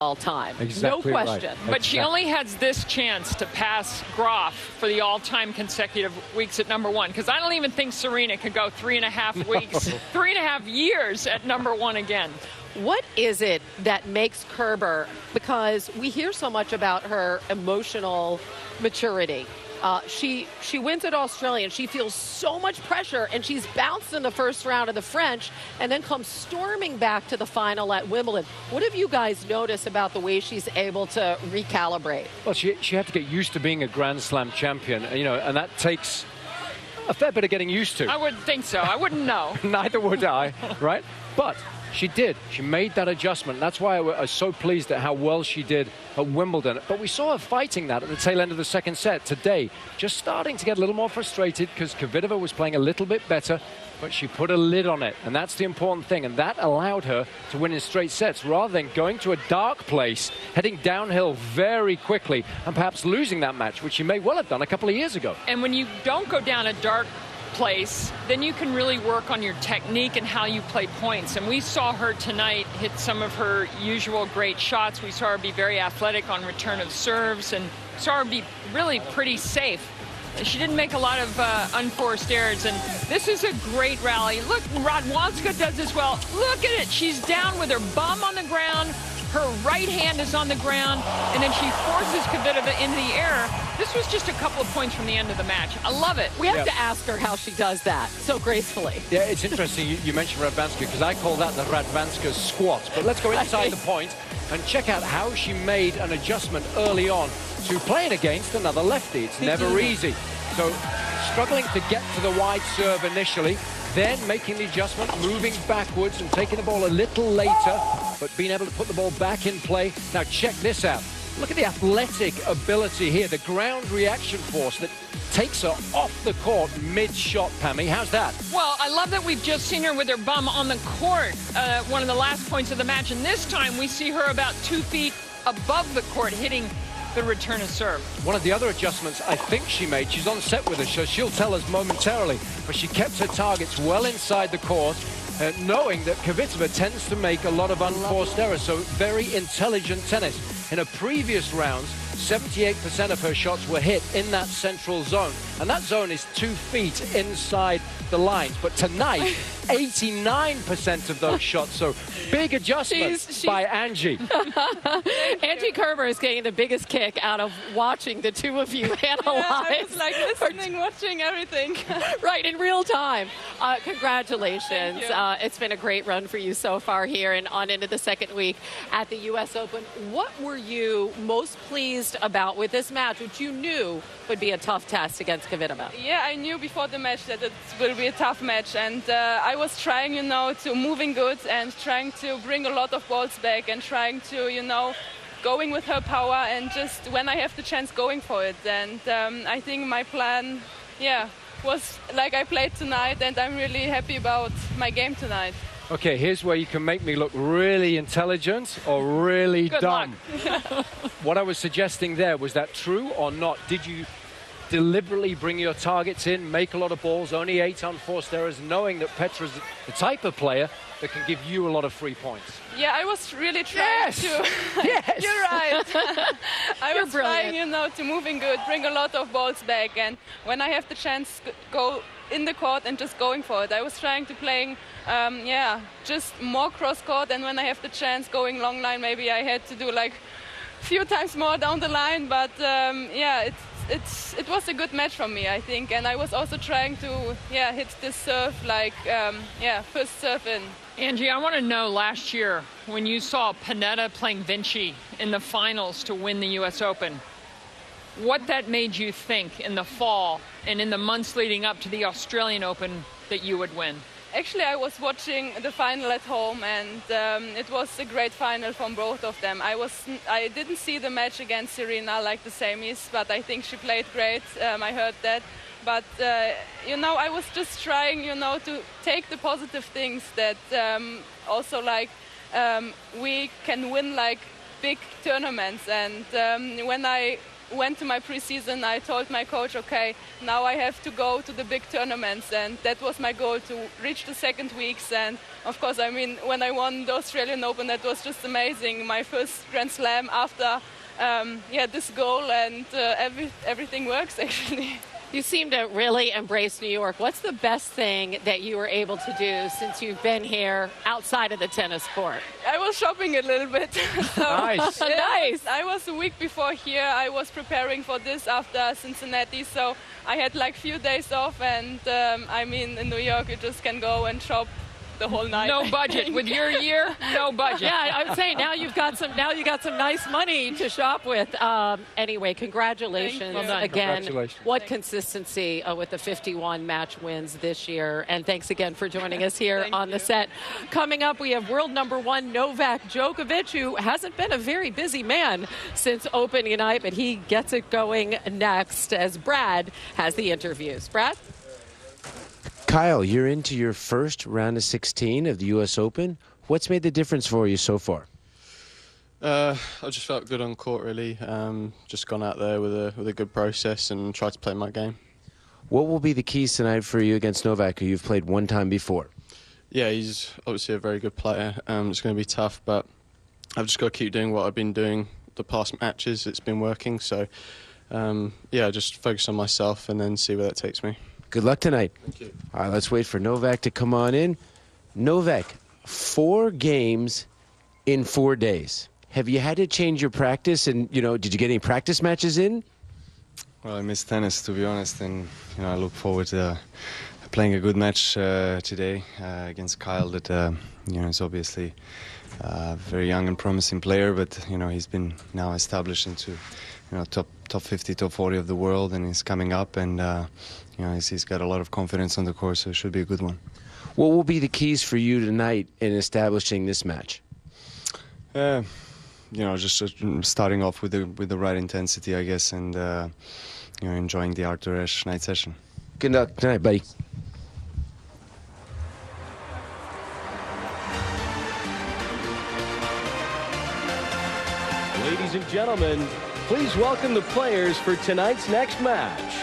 all time. Exactly, no question. right. But she only has this chance to pass Groff for the all-time consecutive weeks at #1, because I don't even think Serena could go 3.5 weeks, 3.5 years at #1 again. What is it that makes Kerber, because we hear so much about her emotional maturity. She wins at Australian. She feels so much pressure, and she's bounced in the first round of the French and then comes storming back to the final at Wimbledon. What have you guys noticed about the way she's able to recalibrate? Well, she had to get used to being a Grand Slam champion, and that takes a fair bit of getting used to. I wouldn't think so. I wouldn't know. Neither would I, right? But she did. She made that adjustment. That's why I was so pleased at how well she did at Wimbledon. But we saw her fighting that at the tail end of the second set today. Just starting to get a little more frustrated because Kvitova was playing a little bit better, but she put a lid on it. And that's the important thing. And that allowed her to win in straight sets rather than going to a dark place, heading downhill very quickly and perhaps losing that match, which she may well have done a couple of years ago. And when you don't go down a dark place, then you can really work on your technique and how you play points. And we saw her tonight hit some of her usual great shots. We saw her be very athletic on return of serves and saw her be really pretty safe. She didn't make a lot of unforced errors, and this is a great rally. Look, Radwanska does as well. Look at it. She's down with her bum on the ground. Her right hand is on the ground, and then she forces Kvitova into the air. This was just a couple of points from the end of the match. I love it. We have to ask her how she does that so gracefully. Yeah, it's interesting you mentioned Radwanska, because I call that the Radwanska squat. But let's go inside the point and check out how she made an adjustment early on to playing against another lefty. It's never easy. So struggling to get to the wide serve initially, then making the adjustment, moving backwards and taking the ball a little later, but being able to put the ball back in play. Now check this out. Look at the athletic ability here, the ground reaction force that takes her off the court mid-shot, Pammy. How's that? Well, I love that we've just seen her with her bum on the court, one of the last points of the match, and this time we see her about 2 feet above the court hitting the return of serve. One of the other adjustments I think she made, she's on set with us, so she'll tell us momentarily, but she kept her targets well inside the court, knowing that Kvitova tends to make a lot of unforced errors, so very intelligent tennis. In her previous rounds, 78% of her shots were hit in that central zone, and that zone is 2 feet inside the lines. But tonight, 89% of those shots, so big adjustments by Angie. Angie Kerber is getting the biggest kick out of watching the two of you analyze. I was like listening, watching everything. Right, in real time. Congratulations. It's been a great run for you so far here and on into the second week at the U.S. Open. What were you most pleased about with this match, which you knew would be a tough test against Kvitova? Yeah, I knew before the match that it will be a tough match, and I was trying, to moving good and trying to bring a lot of balls back and trying to, going with her power and just when I have the chance going for it. And I think my plan, was like I played tonight, and I'm really happy about my game tonight. Okay, here's where you can make me look really intelligent or really dumb. What I was suggesting there, was that true or not? Did you deliberately bring your targets in, make a lot of balls, only 8 unforced errors, knowing that Petra's the type of player that can give you a lot of free points? Yeah, I was really trying to. Yes! You're right. I was brilliant. trying, to moving good, bring a lot of balls back, and when I have the chance, go in the court and just going for it. I was trying to playing, just more cross court, and when I have the chance going long line, maybe I had to do like a few times more down the line, but it was a good match for me, I think, and I was also trying to hit this serve like first serve in. Angie, I want to know, last year when you saw Panetta playing Vinci in the finals to win the U.S. Open, what that made you think in the fall and in the months leading up to the Australian Open that you would win? Actually, I was watching the final at home, and it was a great final from both of them. I didn't see the match against Serena like the semis, but I think she played great. I heard that. But, I was just trying, to take the positive things that also, like, we can win, like, big tournaments. And when I went to my preseason, I told my coach, okay, now I have to go to the big tournaments, and that was my goal, to reach the second weeks. And of course, I mean, when I won the Australian Open, that was just amazing. My first Grand Slam after this goal, and everything works actually. You seem to really embrace New York. What's the best thing that you were able to do since you've been here outside of the tennis court? I was shopping a little bit. Nice. Nice. I was a week before here. I was preparing for this after Cincinnati, so I had like few days off, and I mean, in New York you just can go and shop the whole night. No budget. With your year, no budget. Yeah, I would say now you got some nice money to shop with. Anyway, congratulations Well done. again. Congratulations. What consistency with the 51 match wins this year. And thanks again for joining us here on the set. Coming up, we have world number 1 Novak Djokovic, who hasn't been a very busy man since opening night, but he gets it going next as Brad has the interviews. Brad? Kyle, you're into your first round of 16 of the U.S. Open. What's made the difference for you so far? I just felt good on court, really. Just gone out there with a good process and tried to play my game. What will be the keys tonight for you against Novak, who you've played one time before? Yeah, he's obviously a very good player. It's going to be tough, but I've just got to keep doing what I've been doing the past matches. It's been working, so just focus on myself and then see where that takes me. Good luck tonight. Thank you. All right, let's wait for Novak to come on in. Novak, 4 games in 4 days. Have you had to change your practice? And, did you get any practice matches in? Well, I miss tennis, to be honest, and I look forward to playing a good match today against Kyle. That is obviously a very young and promising player, but he's been now established into top 50, top 40 of the world, and he's coming up, and he's got a lot of confidence on the course, so it should be a good one. What will be the keys for you tonight in establishing this match? Just starting off with the right intensity, I guess, and enjoying the Arthur Ashe night session. Good luck tonight, buddy. Ladies and gentlemen, please welcome the players for tonight's next match.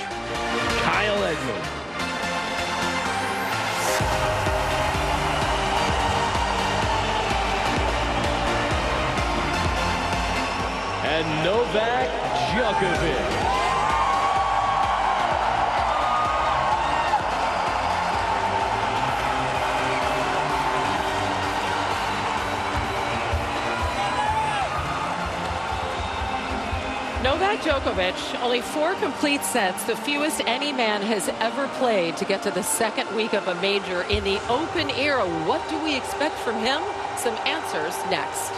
Kyle Edmund. And Novak Djokovic. Novak Djokovic, only 4 complete sets, the fewest any man has ever played to get to the second week of a major in the Open era. What do we expect from him? Some answers next.